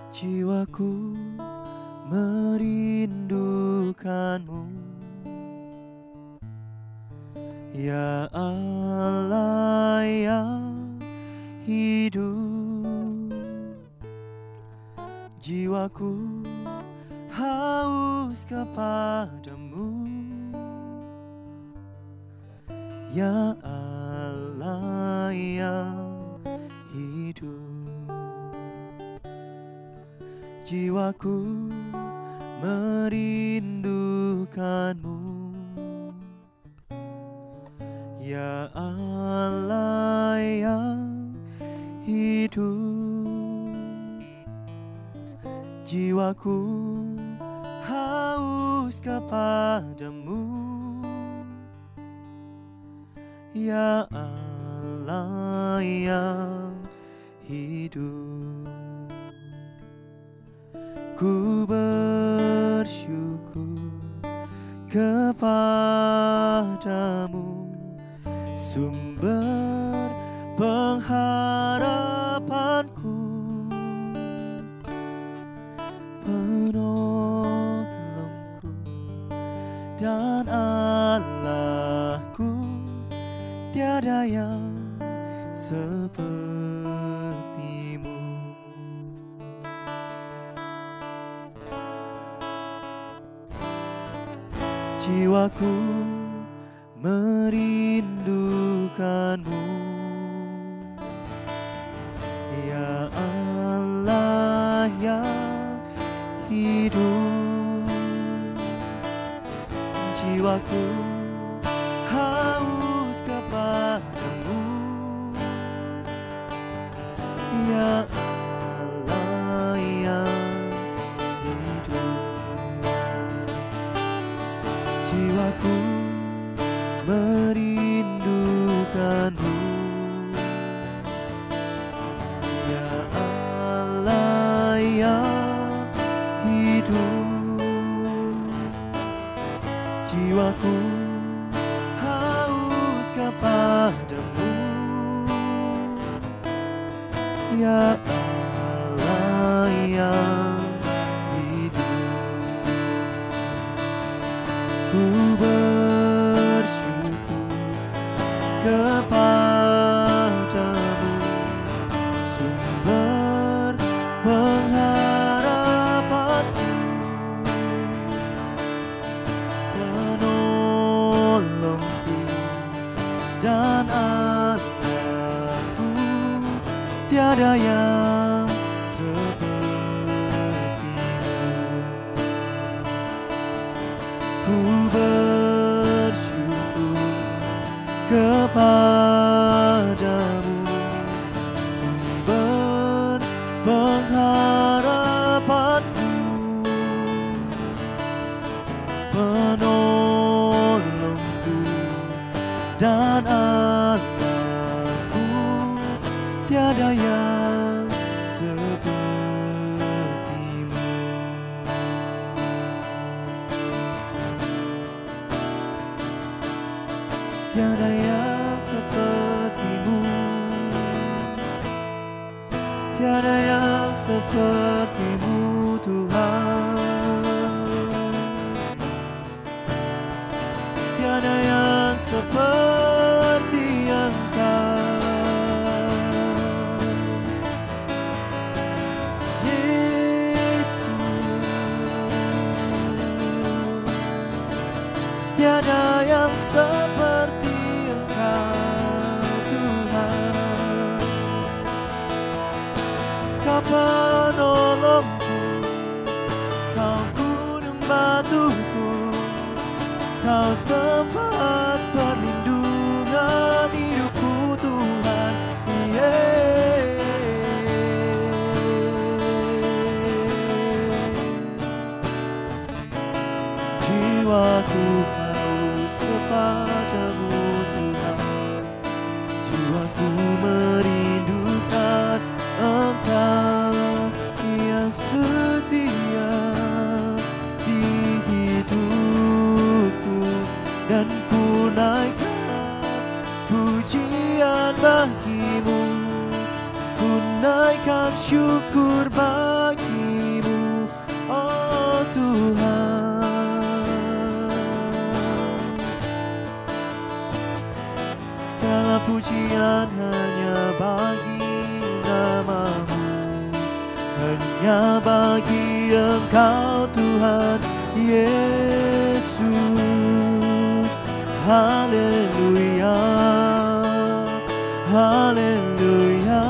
Jiwaku merindukanmu, ya Allah yang hidup. Jiwaku haus kepadamu, ya Allah yang hidup. Jiwaku merindukanmu, ya Allah yang hidup. Jiwaku haus kepadamu, ya Allah yang hidup. Ku bersyukur kepadamu, sumber pengharapanku, penolongku dan Allahku. Tiada yang sepertimu. Jiwaku merindukanmu, ya Allah yang hidup. Jiwaku haus kepadamu, ya Allah yang hidup. Jiwaku merindukanmu, ya Allah yang hidup. Jiwaku haus kepadamu, ya Allah yang hidup. Ku bersyukur kepadamu, sumber pengharapanku, penolongku dan Allahku. Tiada yang sepertimu. Ku bersyukur kepadamu, sumber pengharapanku, penolongku dan Allahku. Tiada yang sepertimu. Tiada yang sepertimu, tiada yang sepertimu Tuhan. Tiada yang seperti Engkau, Yesus. Tiada yang seperti Tuhan. Kau penolongku, Kau gunung batuku, Kau tempat perlindungan hidupku Tuhan. Jiwaku haus kepadamu Tuhan. Jiwaku merindukan Engkau yang setia di hidupku, dan ku naikkan pujian bagimu, ku naikkan syukur bagimu, oh Tuhan. Segala pujian hanya bagi namamu, hanya bagi Engkau Tuhan Yesus. Haleluya, haleluya.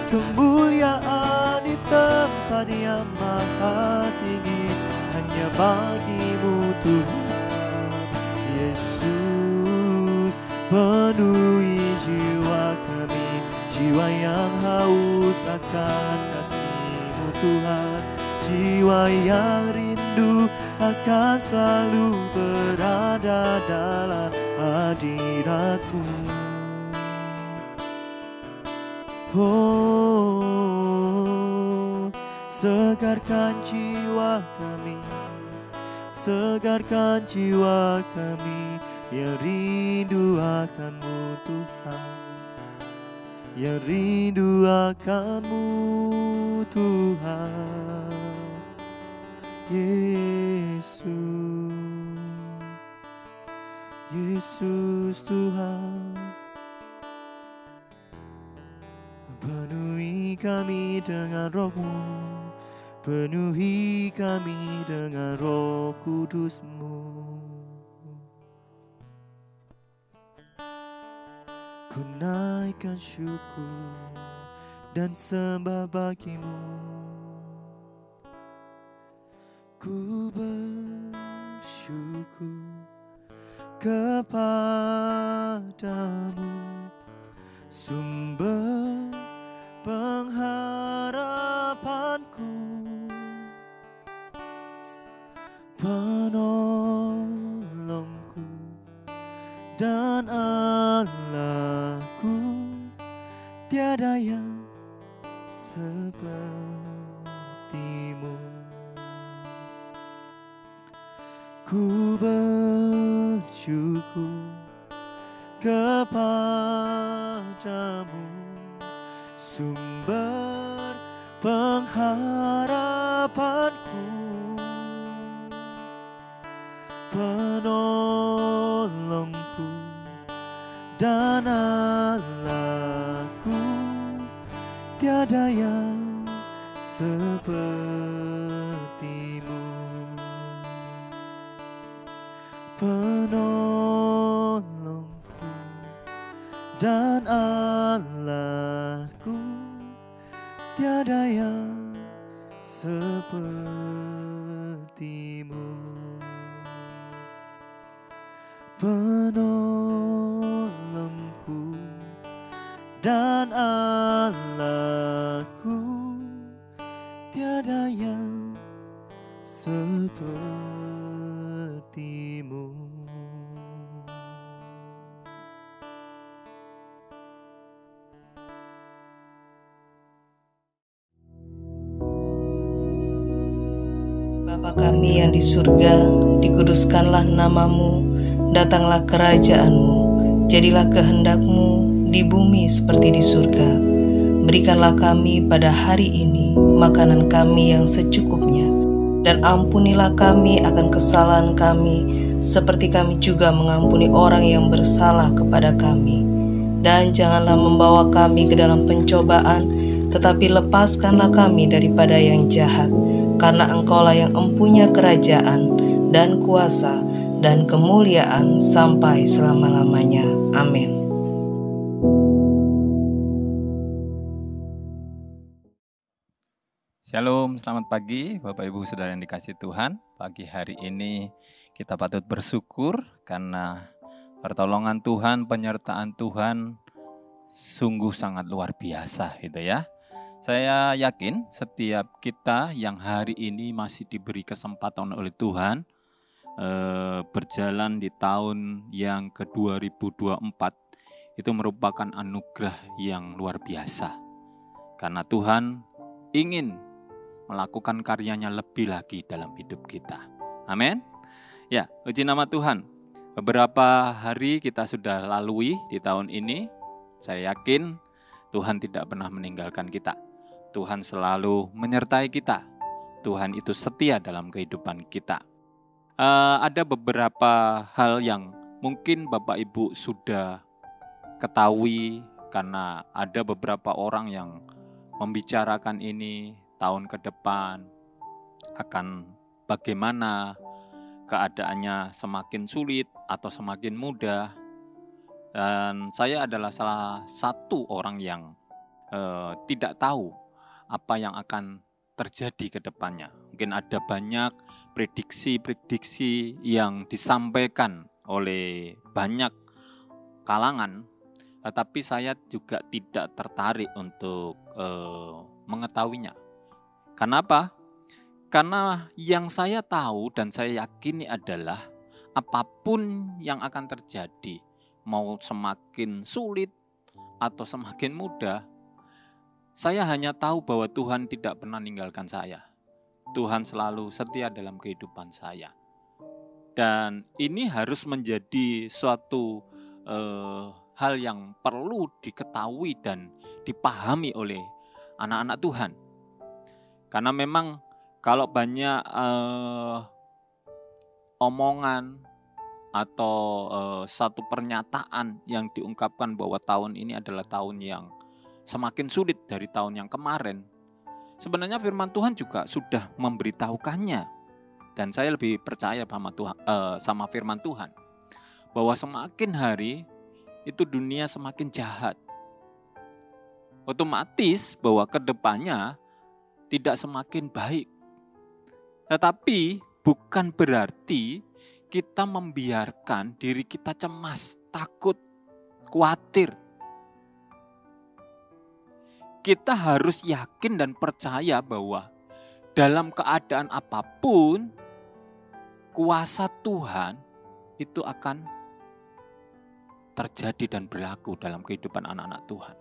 Kemuliaan di tempat yang maha tinggi hanya bagimu Tuhan Yesus. Penuhi jiwa kami, jiwa yang haus akan kasih-Mu Tuhan, jiwa yang rindu akan selalu berada dalam hadirat-Mu. Oh, segarkan jiwa kami, segarkan jiwa kami yang rindu akan-Mu Tuhan, yang rindu akan-Mu Tuhan Yesus. Yesus Tuhan, penuhi kami dengan Roh-Mu, penuhi kami dengan Roh Kudus-Mu. Ku naikkan syukur dan sembah bagi-Mu. Ku bersyukur kepadamu, sumber pengharapanku, penolongku dan Allahku. Tiada yang seperti-Mu. Ku bersyukur kepadamu, sumber pengharapanku, penolongku dan Allahku. Tiada yang seperti-Mu. Penolongku dan Allahku, tiada yang seperti-Mu. Penolongku dan Allahku, tiada yang seperti-Mu. Bapa kami yang di surga, dikuduskanlah nama-Mu, datanglah kerajaan-Mu, jadilah kehendak-Mu di bumi seperti di surga. Berikanlah kami pada hari ini makanan kami yang secukupnya, dan ampunilah kami akan kesalahan kami, seperti kami juga mengampuni orang yang bersalah kepada kami. Dan janganlah membawa kami ke dalam pencobaan, tetapi lepaskanlah kami daripada yang jahat. Karena Engkaulah yang empunya kerajaan dan kuasa dan kemuliaan sampai selama-lamanya. Amin. Shalom, selamat pagi Bapak Ibu Saudara yang dikasihi Tuhan. Pagi hari ini kita patut bersyukur karena pertolongan Tuhan, penyertaan Tuhan sungguh sangat luar biasa gitu ya. Saya yakin setiap kita yang hari ini masih diberi kesempatan oleh Tuhan berjalan di tahun yang ke-2024 itu merupakan anugerah yang luar biasa. Karena Tuhan ingin melakukan karyanya lebih lagi dalam hidup kita. Amin. Ya, puji nama Tuhan. Beberapa hari kita sudah lalui di tahun ini. Saya yakin Tuhan tidak pernah meninggalkan kita. Tuhan selalu menyertai kita. Tuhan itu setia dalam kehidupan kita. Ada beberapa hal yang mungkin Bapak Ibu sudah ketahui karena ada beberapa orang yang membicarakan ini tahun ke depan akan bagaimana keadaannya semakin sulit atau semakin mudah. Dan saya adalah salah satu orang yang tidak tahu apa yang akan terjadi ke depannya. Mungkin ada banyak prediksi-prediksi yang disampaikan oleh banyak kalangan, tetapi saya juga tidak tertarik untuk mengetahuinya. Kenapa? Karena yang saya tahu dan saya yakini adalah apapun yang akan terjadi, mau semakin sulit atau semakin mudah, saya hanya tahu bahwa Tuhan tidak pernah meninggalkan saya. Tuhan selalu setia dalam kehidupan saya. Dan ini harus menjadi suatu hal yang perlu diketahui dan dipahami oleh anak-anak Tuhan. Karena memang kalau banyak omongan atau satu pernyataan yang diungkapkan bahwa tahun ini adalah tahun yang semakin sulit dari tahun yang kemarin, sebenarnya firman Tuhan juga sudah memberitahukannya. Dan saya lebih percaya sama firman Tuhan bahwa semakin hari itu dunia semakin jahat. Otomatis bahwa kedepannya tidak semakin baik. Tetapi bukan berarti kita membiarkan diri kita cemas, takut, khawatir. Kita harus yakin dan percaya bahwa dalam keadaan apapun, kuasa Tuhan itu akan terjadi dan berlaku dalam kehidupan anak-anak Tuhan.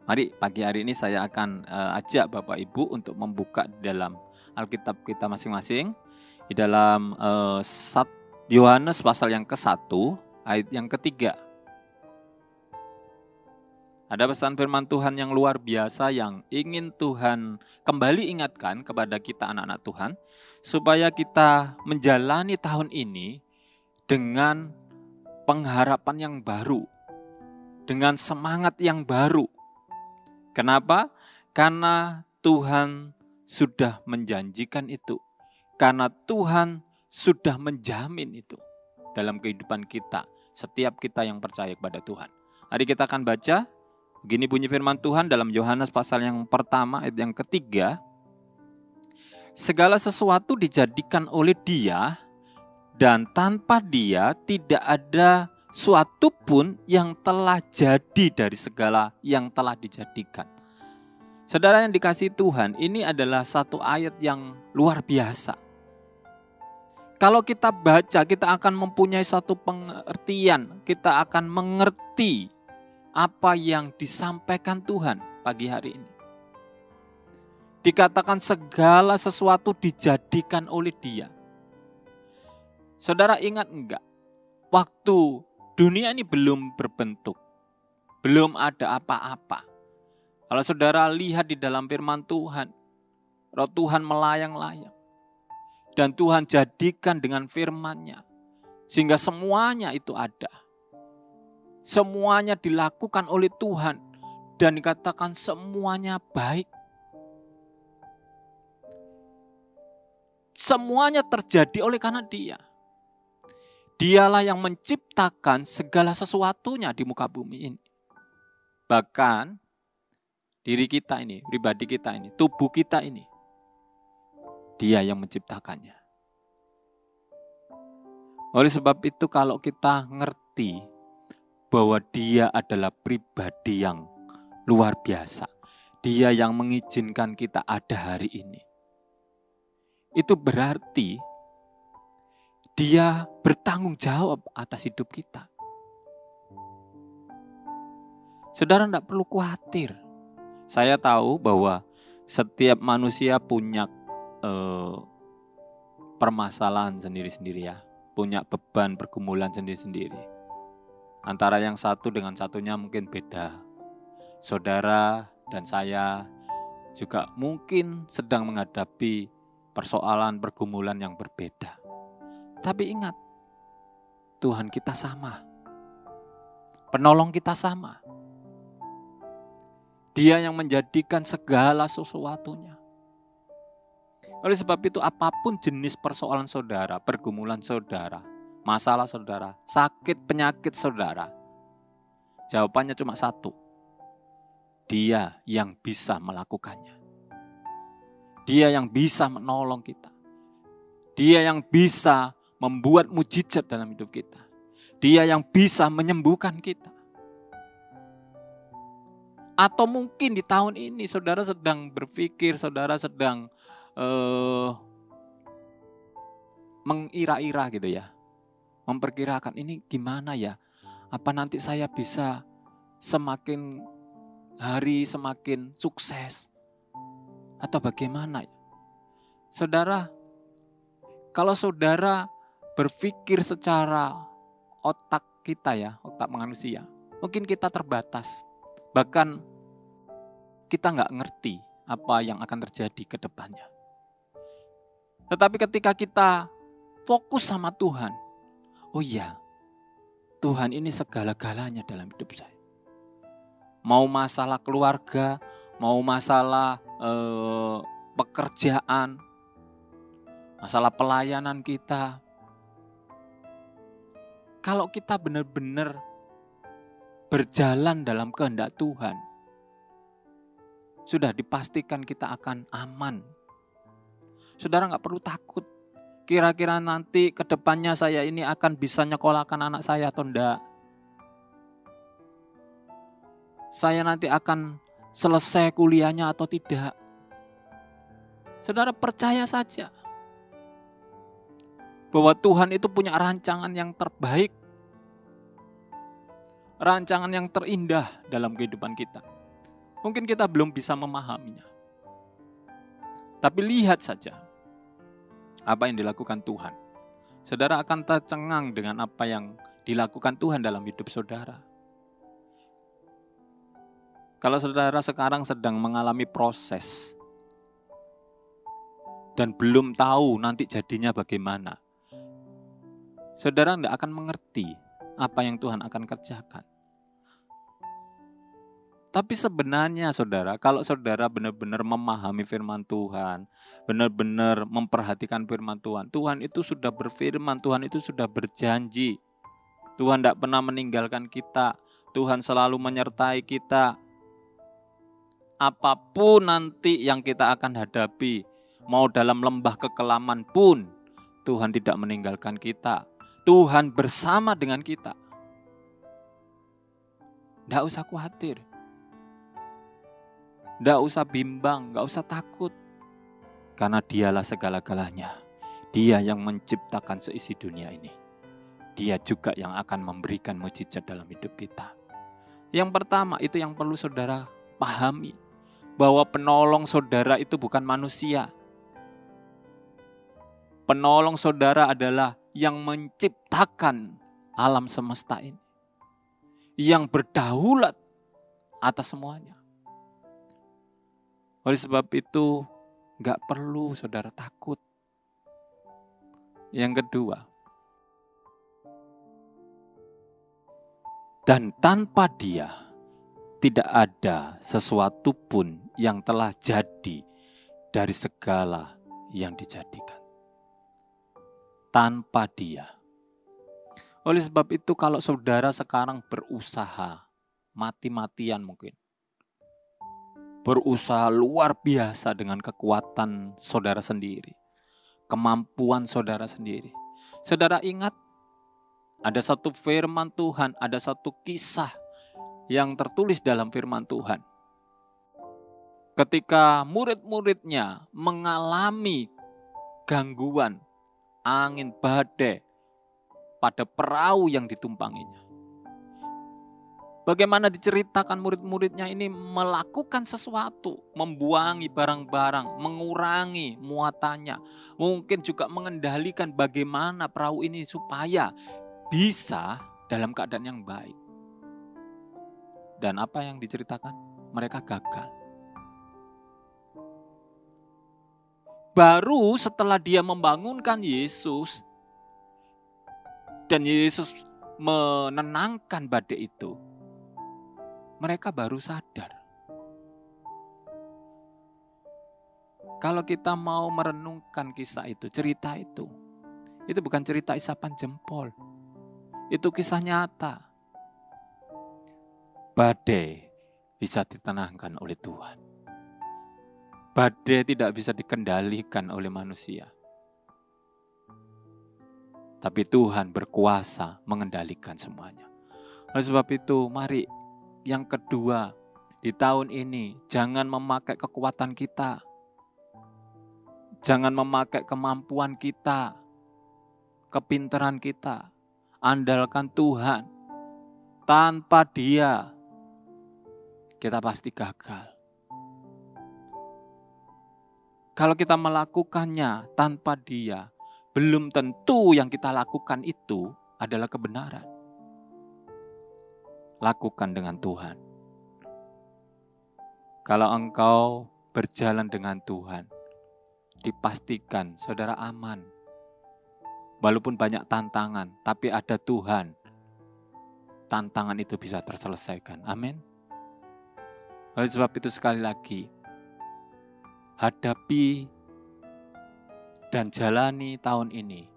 Mari pagi hari ini saya akan ajak Bapak Ibu untuk membuka dalam Alkitab kita masing-masing. Di dalam Yohanes pasal yang ke-1 ayat yang ke-3. Ada pesan firman Tuhan yang luar biasa yang ingin Tuhan kembali ingatkan kepada kita anak-anak Tuhan. Supaya kita menjalani tahun ini dengan pengharapan yang baru. Dengan semangat yang baru. Kenapa? Karena Tuhan sudah menjanjikan itu. Karena Tuhan sudah menjamin itu dalam kehidupan kita, setiap kita yang percaya kepada Tuhan. Mari kita akan baca, begini bunyi firman Tuhan dalam Yohanes pasal yang pertama ayat yang ke-3. Segala sesuatu dijadikan oleh Dia, dan tanpa Dia tidak ada suatu pun yang telah jadi dari segala yang telah dijadikan. Saudara yang dikasihi Tuhan, ini adalah satu ayat yang luar biasa. Kalau kita baca, kita akan mempunyai satu pengertian. Kita akan mengerti apa yang disampaikan Tuhan pagi hari ini. Dikatakan segala sesuatu dijadikan oleh Dia. Saudara ingat enggak? Waktu dunia ini belum berbentuk. Belum ada apa-apa. Kalau saudara lihat di dalam firman Tuhan, Roh Tuhan melayang-layang. Dan Tuhan jadikan dengan firman-Nya. Sehingga semuanya itu ada. Semuanya dilakukan oleh Tuhan. Dan dikatakan semuanya baik. Semuanya terjadi oleh karena Dia. Dialah yang menciptakan segala sesuatunya di muka bumi ini. Bahkan diri kita ini, pribadi kita ini, tubuh kita ini. Dia yang menciptakannya. Oleh sebab itu kalau kita ngerti bahwa Dia adalah pribadi yang luar biasa. Dia yang mengizinkan kita ada hari ini. Itu berarti Dia bertanggung jawab atas hidup kita. Saudara tidak perlu khawatir. Saya tahu bahwa setiap manusia punya permasalahan sendiri-sendiri ya. Punya beban pergumulan sendiri-sendiri. Antara yang satu dengan satunya mungkin beda. saudara dan saya juga mungkin sedang menghadapi persoalan pergumulan yang berbeda. Tapi ingat, Tuhan kita sama. Penolong kita sama. Dia yang menjadikan segala sesuatunya. Oleh sebab itu, apapun jenis persoalan saudara, pergumulan saudara, masalah saudara, sakit penyakit saudara, jawabannya cuma satu. Dia yang bisa melakukannya. Dia yang bisa menolong kita. Dia yang bisa membuat mujizat dalam hidup kita. Dia yang bisa menyembuhkan kita. Atau mungkin di tahun ini saudara sedang berpikir, saudara sedang mengira-ira gitu ya. Memperkirakan ini gimana ya? Apa nanti saya bisa semakin hari semakin sukses? Atau bagaimana ya? Saudara, kalau saudara berpikir secara otak kita ya, otak manusia, mungkin kita terbatas. Bahkan kita nggak ngerti apa yang akan terjadi ke depannya. Tetapi ketika kita fokus sama Tuhan, oh iya, Tuhan ini segala-galanya dalam hidup saya. Mau masalah keluarga, mau masalah pekerjaan, masalah pelayanan kita. Kalau kita benar-benar berjalan dalam kehendak Tuhan, sudah dipastikan kita akan aman. Saudara nggak perlu takut. Kira-kira nanti ke depannya saya ini akan bisa nyekolahkan anak saya atau enggak. Saya nanti akan selesai kuliahnya atau tidak. Saudara percaya saja bahwa Tuhan itu punya rancangan yang terbaik. Rancangan yang terindah dalam kehidupan kita. Mungkin kita belum bisa memahaminya. Tapi lihat saja apa yang dilakukan Tuhan. Saudara akan tercengang dengan apa yang dilakukan Tuhan dalam hidup saudara. Kalau saudara sekarang sedang mengalami proses dan belum tahu nanti jadinya bagaimana, saudara tidak akan mengerti apa yang Tuhan akan kerjakan. Tapi sebenarnya saudara, kalau saudara benar-benar memahami firman Tuhan, benar-benar memperhatikan firman Tuhan, Tuhan itu sudah berfirman, Tuhan itu sudah berjanji. Tuhan tidak pernah meninggalkan kita, Tuhan selalu menyertai kita. Apapun nanti yang kita akan hadapi, mau dalam lembah kekelaman pun, Tuhan tidak meninggalkan kita. Tuhan bersama dengan kita. Tidak usah khawatir. Tidak usah bimbang, tidak usah takut. Karena dialah segala-galanya. Dia yang menciptakan seisi dunia ini. Dia juga yang akan memberikan mujizat dalam hidup kita. Yang pertama itu yang perlu saudara pahami. Bahwa penolong saudara itu bukan manusia. Penolong saudara adalah yang menciptakan alam semesta ini. Yang berdaulat atas semuanya. Oleh sebab itu, gak perlu saudara takut. Yang kedua, dan tanpa Dia, tidak ada sesuatu pun yang telah jadi dari segala yang dijadikan. Tanpa Dia. Oleh sebab itu, kalau saudara sekarang berusaha, mati-matian mungkin, berusaha luar biasa dengan kekuatan saudara sendiri, kemampuan saudara sendiri. Saudara ingat, ada satu firman Tuhan, ada satu kisah yang tertulis dalam firman Tuhan. Ketika murid-muridnya mengalami gangguan, angin badai pada perahu yang ditumpanginya. Bagaimana diceritakan murid-muridnya ini melakukan sesuatu, membuangi barang-barang, mengurangi muatannya. Mungkin juga mengendalikan bagaimana perahu ini supaya bisa dalam keadaan yang baik. Dan apa yang diceritakan? mereka gagal. Baru setelah dia membangunkan Yesus dan Yesus menenangkan badai itu, mereka baru sadar. Kalau kita mau merenungkan kisah itu, cerita itu bukan cerita isapan jempol. Itu kisah nyata. Badai bisa ditenangkan oleh Tuhan. Badai tidak bisa dikendalikan oleh manusia. Tapi Tuhan berkuasa mengendalikan semuanya. Oleh sebab itu, mari yang kedua di tahun ini, jangan memakai kekuatan kita. Jangan memakai kemampuan kita, kepintaran kita. Andalkan Tuhan. Tanpa Dia, kita pasti gagal. Kalau kita melakukannya tanpa Dia, belum tentu yang kita lakukan itu adalah kebenaran. Lakukan dengan Tuhan. Kalau engkau berjalan dengan Tuhan, dipastikan saudara aman. Walaupun banyak tantangan, tapi ada Tuhan. Tantangan itu bisa terselesaikan. Amin. Oleh sebab itu sekali lagi, hadapi dan jalani tahun ini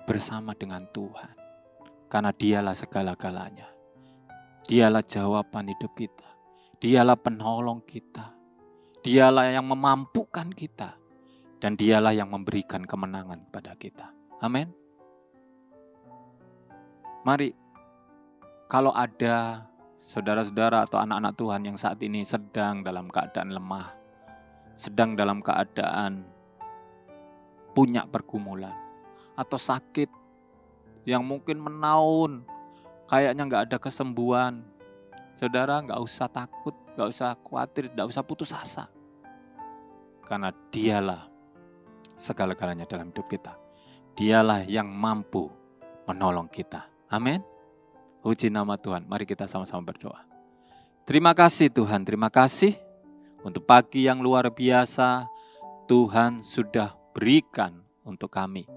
bersama dengan Tuhan. Karena Dialah segala-galanya. Dialah jawaban hidup kita. Dialah penolong kita. Dialah yang memampukan kita. Dan Dialah yang memberikan kemenangan kepada kita. Amin. Mari, kalau ada saudara-saudara atau anak-anak Tuhan yang saat ini sedang dalam keadaan lemah, sedang dalam keadaan punya pergumulan, atau sakit yang mungkin menaun, kayaknya gak ada kesembuhan, saudara gak usah takut, gak usah khawatir, gak usah putus asa. Karena Dialah segala-galanya dalam hidup kita. Dialah yang mampu menolong kita. Amin. Puji nama Tuhan. Mari kita sama-sama berdoa. Terima kasih Tuhan. Terima kasih untuk pagi yang luar biasa Tuhan sudah berikan untuk kami.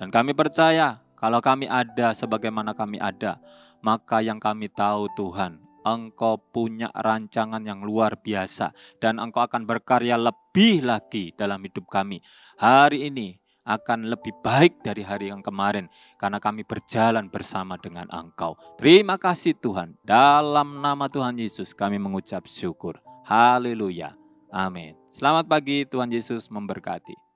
Dan kami percaya kalau kami ada sebagaimana kami ada, maka yang kami tahu Tuhan, Engkau punya rancangan yang luar biasa. Dan Engkau akan berkarya lebih lagi dalam hidup kami. Hari ini akan lebih baik dari hari yang kemarin. Karena kami berjalan bersama dengan Engkau. Terima kasih Tuhan. Dalam nama Tuhan Yesus kami mengucap syukur. Haleluya. Amin. Selamat pagi, Tuhan Yesus memberkati.